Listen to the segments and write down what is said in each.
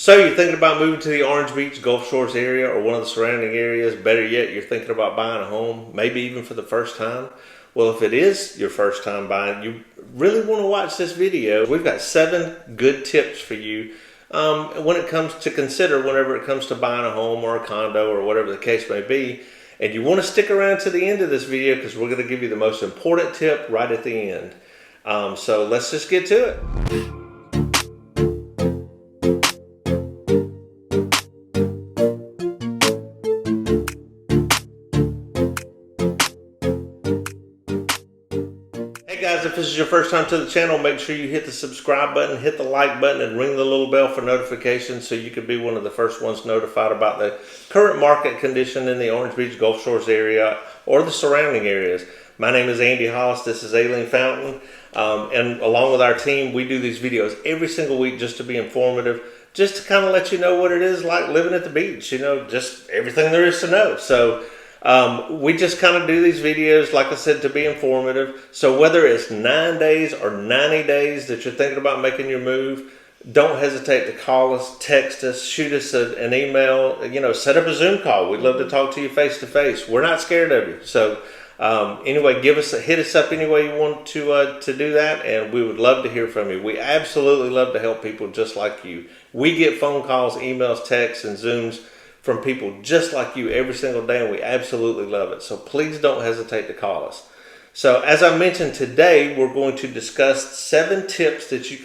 So you're thinking about moving to the Orange Beach, Gulf Shores area or one of the surrounding areas. Better yet, you're thinking about buying a home, maybe even for the first time. Well, if it is your first time buying, you really want to watch this video. We've got 7 good tips for you when it comes to consider whenever it comes to buying a home or a condo or whatever the case may be. And you want to stick around to the end of this video because we're going to give you the most important tip right at the end. So let's just get to it. Hey guys, if this is your first time to the channel, make sure you hit the subscribe button, hit the like button, and ring the little bell for notifications so you can be one of the first ones notified about the current market condition in the Orange Beach, Gulf Shores area or the surrounding areas. My name is Hollis. This is Aileen Fountain. And along with our team, we do these videos every single week just to be informative, just to kind of let you know what it is like living at the beach, just everything there is to know. So we just kind of do these videos, like I said, to be informative. So whether it's 9 days or 90 days that you're thinking about making your move, don't hesitate to call us, text us, shoot us an email, set up a Zoom call. We'd love to talk to you face to face. We're not scared of you. So anyway, hit us up any way you want to do that, and we would love to hear from you. We absolutely love to help people just like you. We get phone calls, emails, texts, and Zooms from people just like you every single day, and we absolutely love it. So please don't hesitate to call us. So as I mentioned, today we're going to discuss 7 tips that you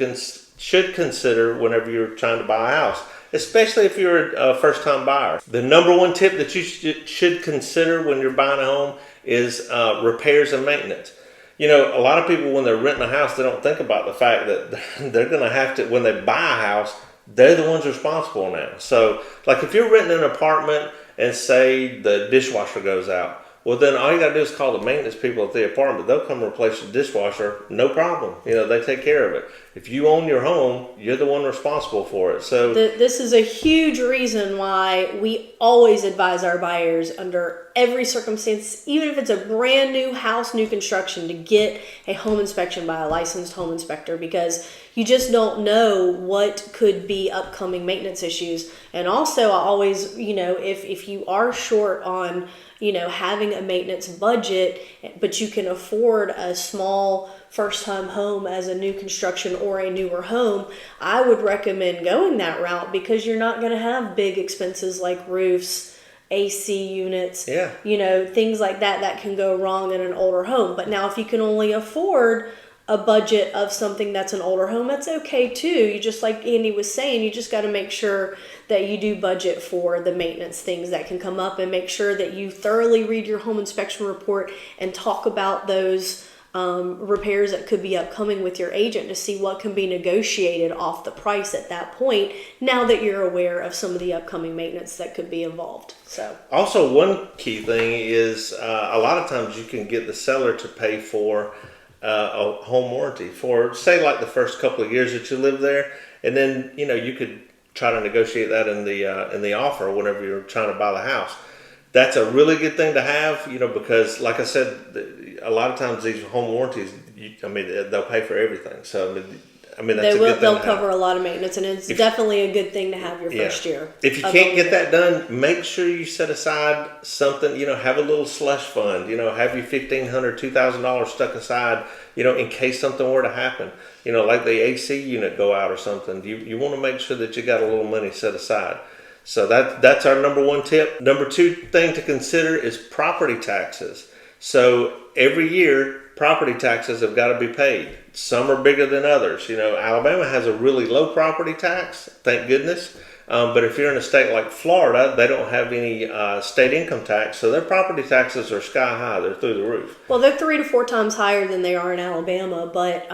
should consider whenever you're trying to buy a house, especially if you're a first-time buyer. The number one tip that you should consider when you're buying a home is repairs and maintenance. A lot of people, when they're renting a house, they don't think about the fact that they're going to have to, when they buy a house, they're the ones responsible now. So, like if you're renting an apartment and say the dishwasher goes out, well then all you got to do is call the maintenance people at the apartment. They'll come replace the dishwasher, no problem. They take care of it. If you own your home, you're the one responsible for it. So this is a huge reason why we always advise our buyers under every circumstance, even if it's a brand new house, new construction, to get a home inspection by a licensed home inspector, because you just don't know what could be upcoming maintenance issues. And also, I always, if you are short on, having a maintenance budget, but you can afford a small first-time home as a new construction or a newer home, I would recommend going that route, because you're not going to have big expenses like roofs, AC units, things like that can go wrong in an older home. But now if you can only afford a budget of something that's an older home, that's okay too. You just, like Andy was saying, you just got to make sure that you do budget for the maintenance things that can come up, and make sure that you thoroughly read your home inspection report and talk about those repairs that could be upcoming with your agent to see what can be negotiated off the price at that point, now that you're aware of some of the upcoming maintenance that could be involved. So also, one key thing is a lot of times you can get the seller to pay for a home warranty for, say, like the first couple of years that you live there, and then you could try to negotiate that in the offer whenever you're trying to buy the house. That's a really good thing to have, because like I said, a lot of times these home warranties, they'll pay for everything. So that's a good thing. They'll cover a lot of maintenance, and it's definitely a good thing to have your first year. If you can't get that done, make sure you set aside something. Have a little slush fund. Have your $1,500, $2,000 stuck aside. In case something were to happen. Like the AC unit go out or something. You want to make sure that you got a little money set aside. So that's our number one tip. Number 2 thing to consider is property taxes. So every year, property taxes have got to be paid. Some are bigger than others. Alabama has a really low property tax, thank goodness. But if you're in a state like Florida, they don't have any state income tax, so their property taxes are sky high. They're through the roof. Well, they're 3 to 4 times higher than they are in Alabama. But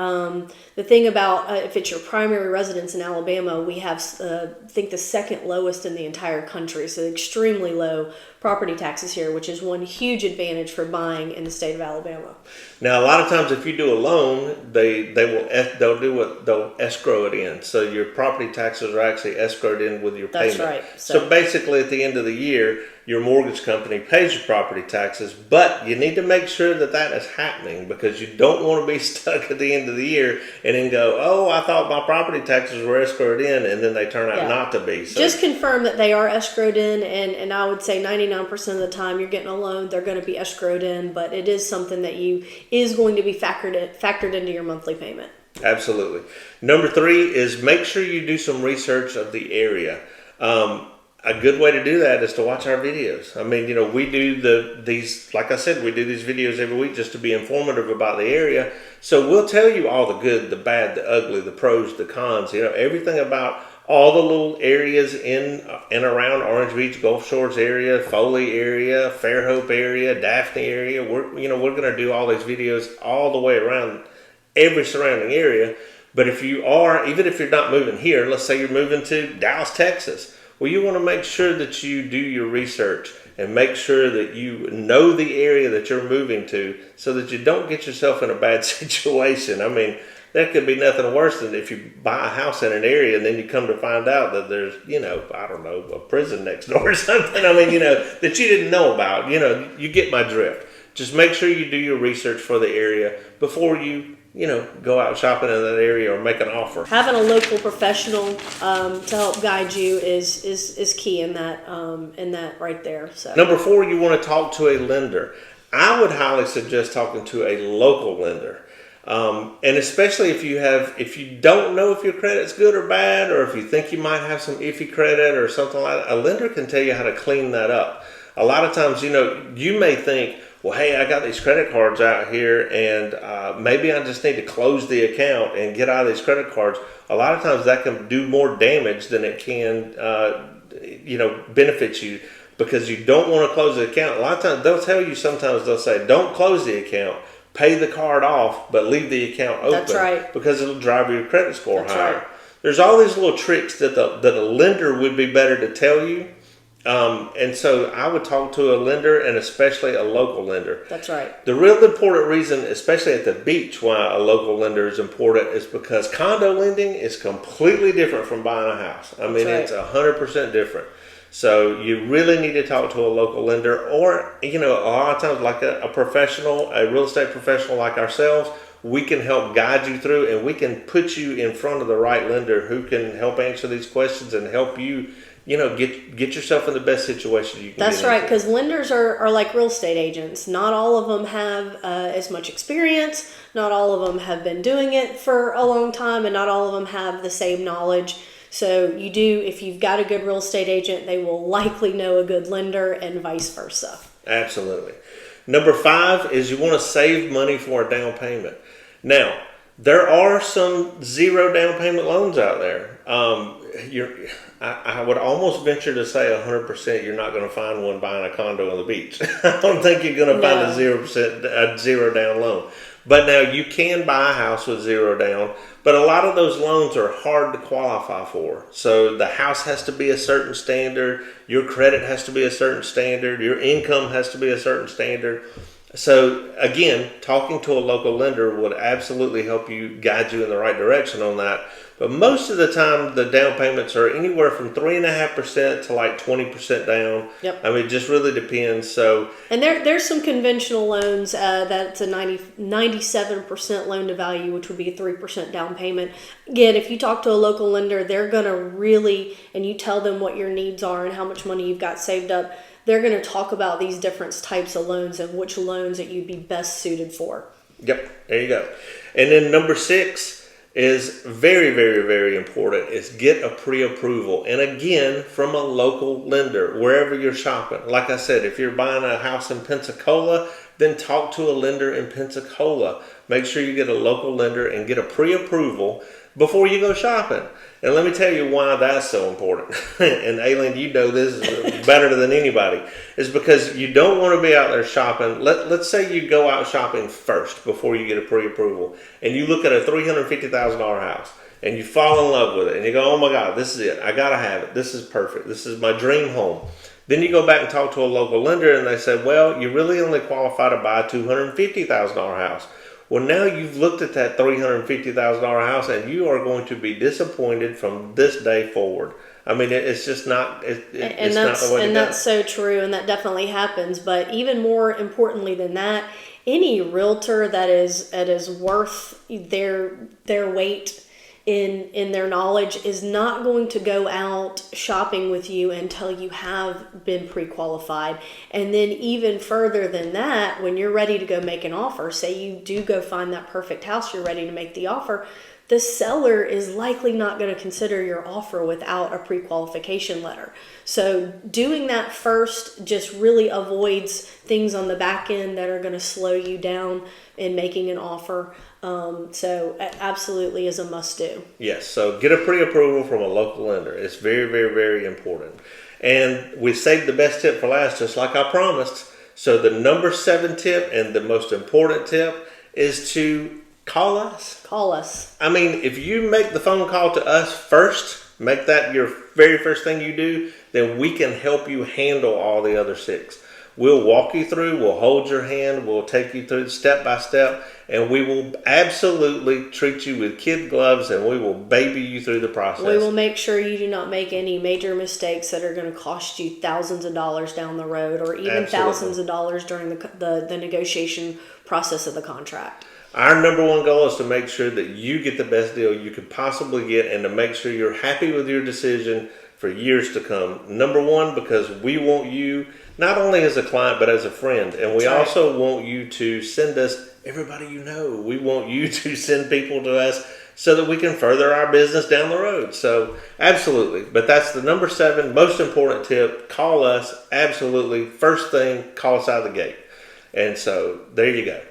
the thing about if it's your primary residence in Alabama, we have, I think, the second lowest in the entire country. So extremely low property taxes here, which is one huge advantage for buying in the state of Alabama. Now, a lot of times if you do a loan, they'll escrow it in. So your property taxes are actually escrowed in with your That's payment. right. So basically, at the end of the year, your mortgage company pays your property taxes, but you need to make sure that that is happening, because you don't want to be stuck at the end of the year and then go, oh, I thought my property taxes were escrowed in, and then they turn out not to be. So just confirm that they are escrowed in, and I would say 99% of the time you're getting a loan, they're going to be escrowed in, but it is something that is going to be factored into your monthly payment. Absolutely. Number 3 is make sure you do some research of the area. A good way to do that is to watch our videos. I mean, we do these, like I said, we do these videos every week just to be informative about the area. So we'll tell you all the good, the bad, the ugly, the pros, the cons, everything about all the little areas in and around Orange Beach, Gulf Shores area, Foley area, Fairhope area, Daphne area. We're going to do all these videos all the way around every surrounding area. But even if you're not moving here, let's say you're moving to Dallas, Texas, well, you want to make sure that you do your research and make sure that you know the area that you're moving to, so that you don't get yourself in a bad situation. I mean, there could be nothing worse than if you buy a house in an area and then you come to find out that there's, I don't know, a prison next door or something. I mean, that you didn't know about. You get my drift. Just make sure you do your research for the area before you go out shopping in that area or make an offer. Having a local professional to help guide you is key in that right there. So number 4, you want to talk to a lender. I would highly suggest talking to a local lender. And especially if you don't know if your credit's good or bad, or if you think you might have some iffy credit or something like that, a lender can tell you how to clean that up. A lot of times, you may think, well, hey, I got these credit cards out here, and maybe I just need to close the account and get out of these credit cards. A lot of times that can do more damage than it can, benefit you, because you don't want to close the account. A lot of times they'll say, don't close the account, pay the card off, but leave the account open. That's right. Because it'll drive your credit score higher. Right. There's all these little tricks that a lender would be better to tell you. And so I would talk to a lender, and especially a local lender. That's right. The real important reason, especially at the beach, why a local lender is important is because condo lending is completely different from buying a house. I mean, That's it's 100% different. So you really need to talk to a local lender, or, a lot of times like a professional, a real estate professional like ourselves. We can help guide you through, and we can put you in front of the right lender who can help answer these questions and help you get yourself in the best situation you can. That's right, because lenders are like real estate agents. Not all of them have as much experience. Not all of them have been doing it for a long time, and not all of them have the same knowledge. So if you've got a good real estate agent, they will likely know a good lender, and vice versa. Absolutely. Number 5 is you want to save money for a down payment. Now, there are some 0 down payment loans out there. I would almost venture to say 100% you're not going to find one buying a condo on the beach. I don't think you're going to find a 0 down loan. But now you can buy a house with 0 down, but a lot of those loans are hard to qualify for. So the house has to be a certain standard, your credit has to be a certain standard, your income has to be a certain standard. So again, talking to a local lender would absolutely help you, guide you in the right direction on that. But most of the time, the down payments are anywhere from 3.5% to like 20% down. Yep. I mean, it just really depends. And there's some conventional loans that's a 97% loan to value, which would be a 3% down payment. Again, if you talk to a local lender, they're going to really, and you tell them what your needs are and how much money you've got saved up, they're going to talk about these different types of loans and which loans that you'd be best suited for. Yep, there you go. And then number 6 is very, very, very important, is get a pre-approval. And again, from a local lender, wherever you're shopping. Like I said, if you're buying a house in Pensacola, then talk to a lender in Pensacola. Make sure you get a local lender and get a pre-approval before you go shopping. And let me tell you why that's so important. And Aileen, you know this better than anybody. Is because you don't want to be out there shopping. Let's say you go out shopping first before you get a pre-approval. And you look at a $350,000 house. And you fall in love with it. And you go, oh my God, this is it. I got to have it. This is perfect. This is my dream home. Then you go back and talk to a local lender and they say, well, you really only qualify to buy a $250,000 house. Well, now you've looked at that $350,000 house, and you are going to be disappointed from this day forward. I mean, it's just not. It's not the way to go. And that's so true, and that definitely happens. But even more importantly than that, any realtor that is worth their weight in their knowledge is not going to go out shopping with you until you have been pre-qualified. And then even further than that, when you're ready to go make an offer, say you do go find that perfect house, you're ready to make the offer, the seller is likely not going to consider your offer without a pre-qualification letter. So doing that first just really avoids things on the back end that are going to slow you down in making an offer. So absolutely is a must do. Yes, so get a pre-approval from a local lender. It's very, very, very important. And we saved the best tip for last, just like I promised. So the number 7 tip and the most important tip is to call us. Call us. I mean, if you make the phone call to us first, make that your very first thing you do, then we can help you handle all the other 6. We'll walk you through, we'll hold your hand, we'll take you through step by step, and we will absolutely treat you with kid gloves, and we will baby you through the process. We will make sure you do not make any major mistakes that are going to cost you thousands of dollars down the road, or even thousands of dollars during the negotiation process of the contract. Our number one goal is to make sure that you get the best deal you could possibly get, and to make sure you're happy with your decision for years to come. Number one, because we want you not only as a client but as a friend, and we also want you to send us everybody you know. We want you to send people to us so that we can further our business down the road. So absolutely, but that's the number 7 most important tip. Call us, absolutely, first thing, call us out of the gate. And so there you go.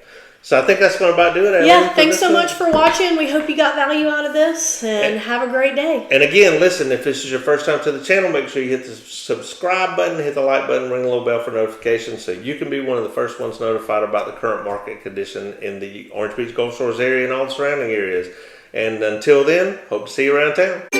So I think that's going to about do it, Aileen. Yeah, thanks so much for watching. We hope you got value out of this, and have a great day. And again, listen, if this is your first time to the channel, make sure you hit the subscribe button, hit the like button, ring the little bell for notifications so you can be one of the first ones notified about the current market condition in the Orange Beach Gulf Shores area and all the surrounding areas. And until then, hope to see you around town.